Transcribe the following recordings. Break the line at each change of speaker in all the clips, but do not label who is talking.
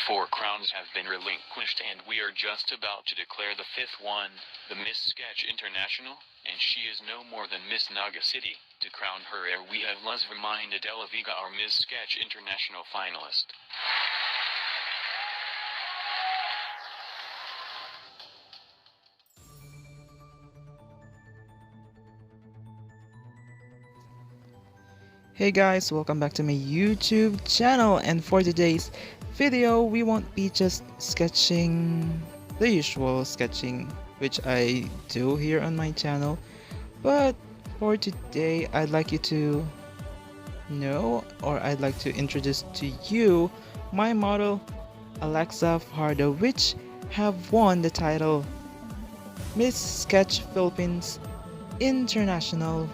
4 crowns have been relinquished, and we are just about to declare the 5th one, the Miss Sketch International, and she is no more than Miss Naga City. To crown her heir, we have Luz reminded Ella Vega, our Miss Sketch International finalist.
Hey guys, welcome back to my YouTube channel, and for today's video we won't be just sketching the usual sketching which I do here on my channel, but for today I'd like you to know, or I'd like to introduce to you my model Alexa Fajardo, which have won the title Miss Sketch Philippines International,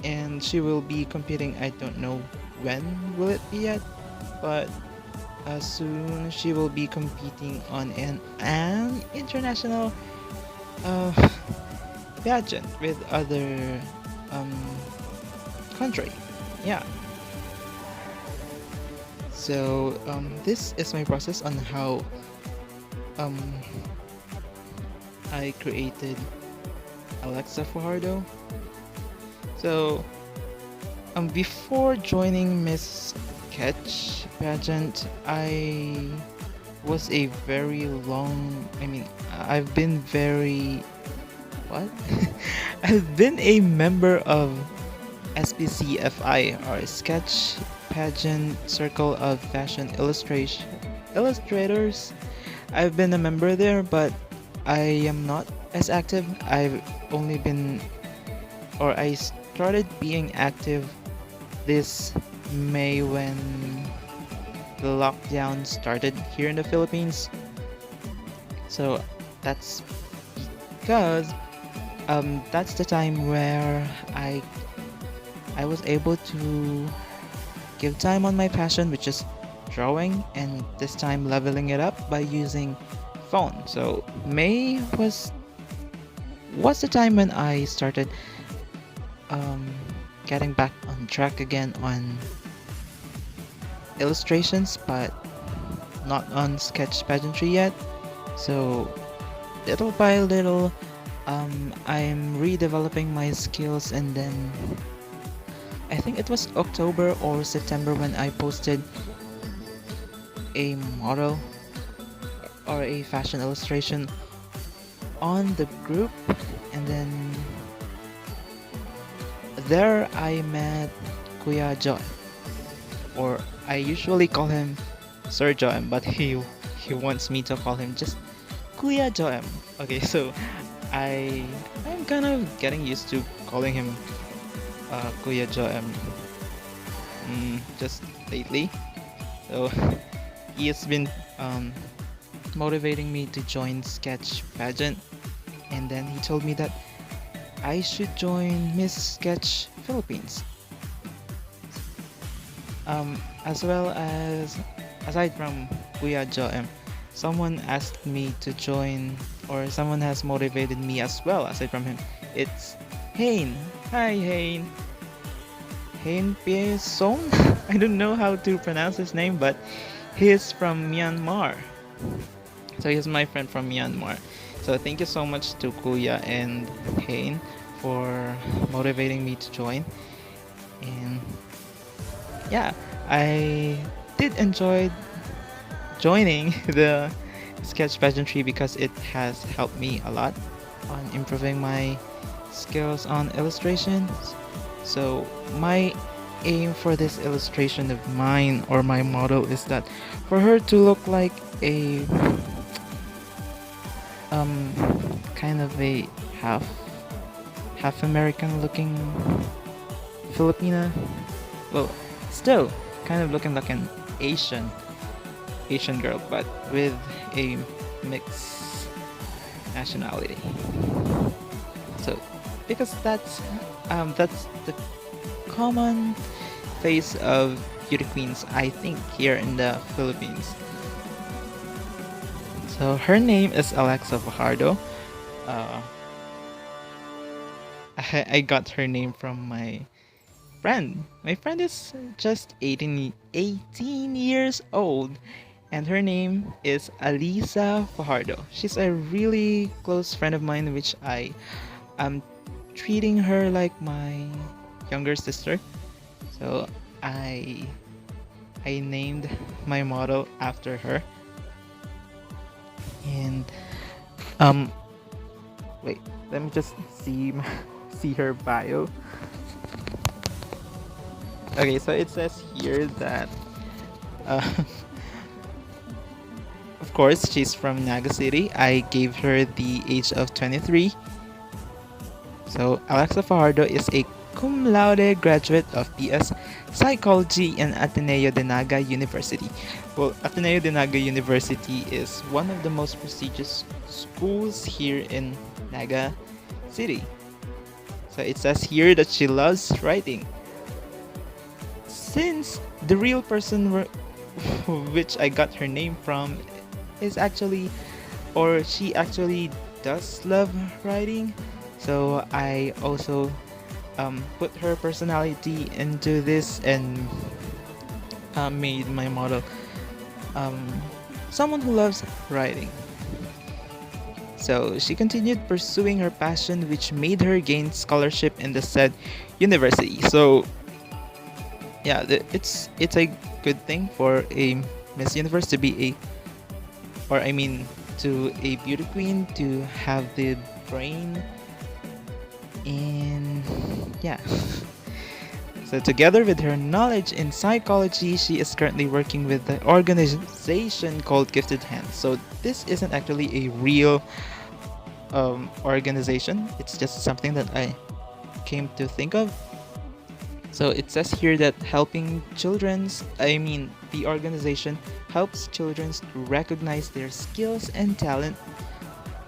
and she will be competing. I don't know when will it be yet, but soon she will be competing on an international uh, pageant with other um, country. Yeah. So this is my process on how um, I created Alexa Fajardo. So, before joining Miss Sketch Pageant, I was a very long. I've been very. What? I've been a member of SPCFI, or Sketch Pageant Circle of Fashion Illustrators. I've been a member there, but I am not as active. I've only been, or I started being active this May when the lockdown started here in the Philippines. So that's because that's the time where I was able to give time on my passion, which is drawing, and this time leveling it up by using phone. So May was the time when I started getting back on track again on illustrations, but not on sketch pageantry yet. So little by little, I'm redeveloping my skills, and then I think it was October or September when I posted a model or a fashion illustration on the group, and then there I met Kuya Joem, or I usually call him Sir Joem, but he wants me to call him just Kuya Joem. Okay, so I'm kind of getting used to calling him Kuya Joem just lately. So he has been motivating me to join sketch pageant, and then he told me that I should join Miss Sketch Philippines. As well as, aside from Kuya Joem, someone asked me to join, or someone has motivated me as well aside from him. It's Hain. Hi Hain. Hain Piesong? I don't know how to pronounce his name, but he is from Myanmar. So he's my friend from Myanmar. So thank you so much to Kuya and Hain for motivating me to join. And yeah, I did enjoy joining the sketch pageantry because it has helped me a lot on improving my skills on illustrations. So my aim for this illustration of mine, or my model, is that for her to look like a kind of a half American looking Filipina. Well, still kind of looking like an Asian girl, but with a mixed nationality. So because that's the common face of beauty queens, I think, here in the Philippines. So her name is Alexa Fajardo. Uh, I got her name from my friend. My friend is just 18 years old, and her name is Alisa Fajardo. She's a really close friend of mine, which I am treating her like my younger sister. So I I named my model after her. And um wait, let me just see her bio. Okay, so it says here that uh, of course she's from Naga City. I gave her the age of 23. So Alexa Fajardo is a cum laude graduate of BS Psychology in Ateneo de Naga University. Well, Ateneo de Naga University is one of the most prestigious schools here in Naga City. So it says here that she loves writing. Since the real person which I got her name from is actually, or she actually does love writing, so I also put her personality into this and made my model um, someone who loves writing. So she continued pursuing her passion, which made her gain scholarship in the said university. So yeah, it's a good thing for a Miss Universe to be a, or I mean, to a beauty queen to have the brain. And yeah. So together with her knowledge in psychology, she is currently working with the organization called Gifted Hands. So this isn't actually a real organization. It's just something that I came to think of. So it says here that the organization helps children to recognize their skills and talent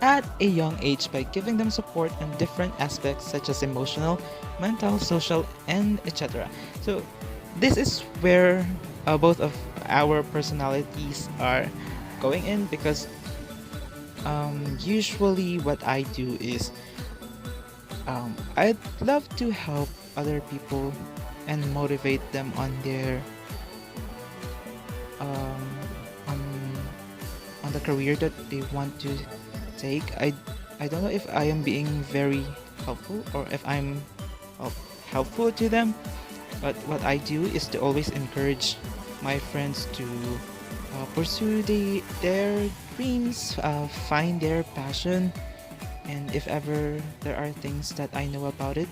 at a young age by giving them support in different aspects such as emotional, mental, social, and etc. So this is where both of our personalities are going in, because usually what I do is I'd love to help other people and motivate them on their um, on on the career that they want to take. I don't know if I am being very helpful or if I'm helpful to them, but what I do is to always encourage my friends to pursue their dreams, find their passion, and if ever there are things that I know about it,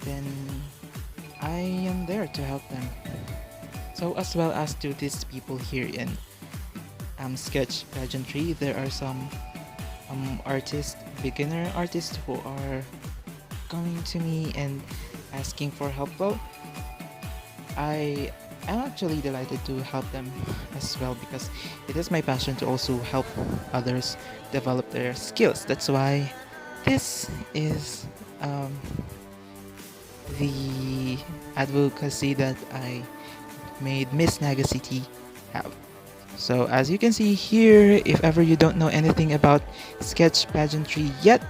then I am there to help them. So as well as to these people here in sketch pageantry, there are some beginner artists who are coming to me and asking for help. Well, I am actually delighted to help them as well, because it is my passion to also help others develop their skills. That's why this is the advocacy that I made Miss Naga City have. So as you can see here, if ever you don't know anything about sketch pageantry yet,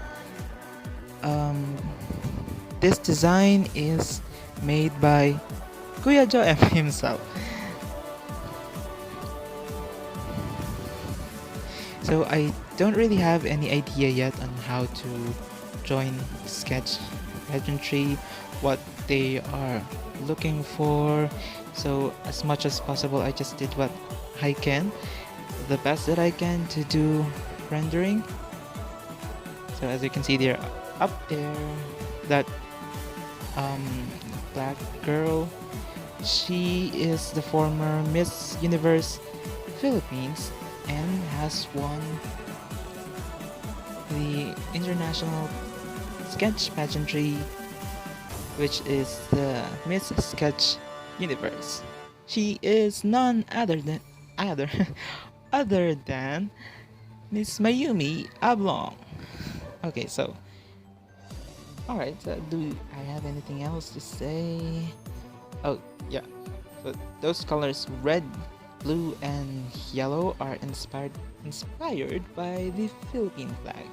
this design is made by Kuya Joe M himself. So I don't really have any idea yet on how to join sketch pageantry, what they are looking for. So as much as possible, I just did what I can, the best that I can to do rendering. So as you can see, they're up there. That black girl, she is the former Miss Universe Philippines and has won the international sketch pageantry, which is the Miss Sketch Universe. She is none other than other other than Miss Mayumi Ablong. Okay, so alright, do I have anything else to say? Oh yeah, so those colors red, blue, and yellow are inspired by the Philippine flag.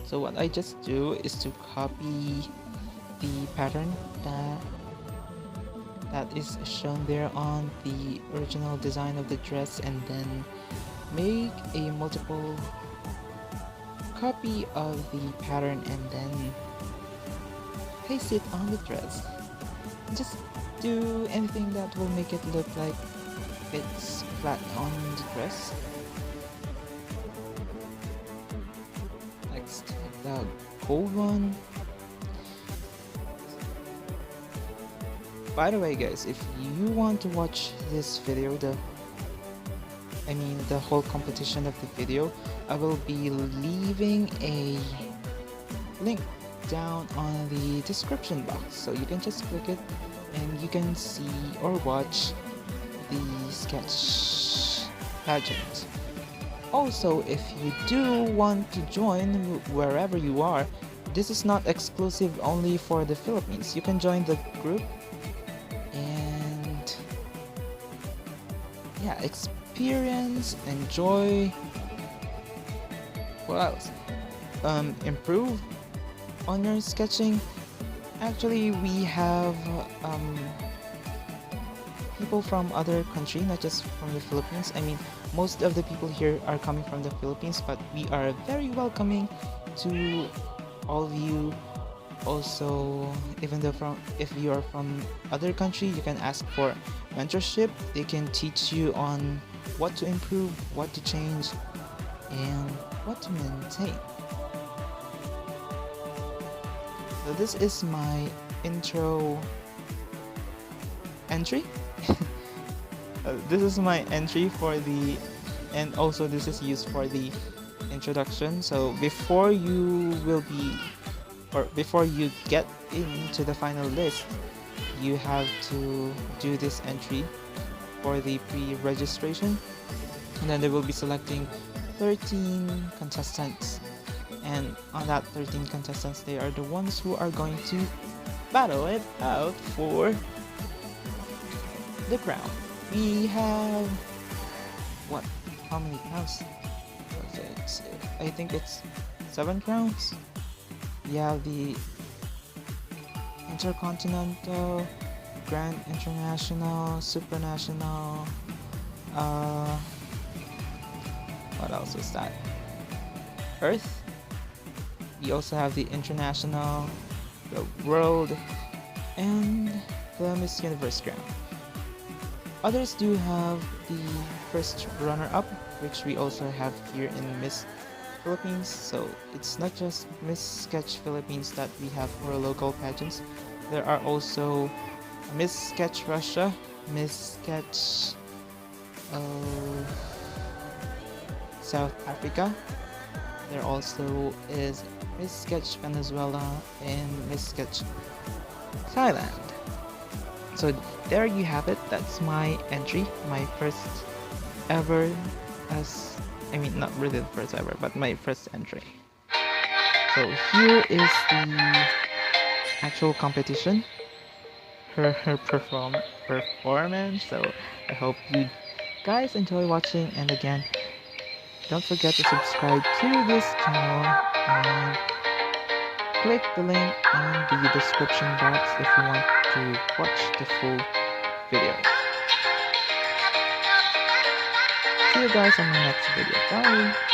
So what I just do is to copy the pattern that is shown there on the original design of the dress, and then make a multiple copy of the pattern and then paste it on the dress. Just do anything that will make it look like it's flat on the dress. Next, the gold one. By the way, guys, if you want to watch this video, the whole competition of the video, I will be leaving a link down on the description box, so you can just click it and you can see or watch the sketch pageant. Also, if you do want to join wherever you are, this is not exclusive only for the Philippines. You can join the group and yeah, experience, enjoy, what else? Improve on your sketching. Actually, we have people from other countries, not just from the Philippines. Most of the people here are coming from the Philippines, but we are very welcoming to all of you. Also, even though if you are from other country, you can ask for mentorship. They can teach you on what to improve, what to change, and what to maintain. So this is my intro entry. This is my entry for the, and also this is used for the introduction. So before you get into the final list, you have to do this entry for the pre-registration, and then they will be selecting 13 contestants, and on that 13 contestants, they are the ones who are going to battle it out for the crown. We have how many crowns? I think it's 7 crowns. We have the Intercontinental, Grand International, Supranational, what else is that? Earth. We also have the International, the World, and the Miss Universe crown. Others do have the first runner-up, which we also have here in Miss Philippines. So it's not just Miss Sketch Philippines that we have for local pageants. There are also Miss Sketch Russia, Miss Sketch South Africa. There also is Miss Sketch Venezuela and Miss Sketch Thailand. So there you have it. That's my entry, my first ever not really the first ever, but my first entry. So here is the actual competition, her performance. So I hope you guys enjoy watching, and again, don't forget to subscribe to this channel and click the link in the description box if you want to watch the full video. See you guys on my next video. Bye!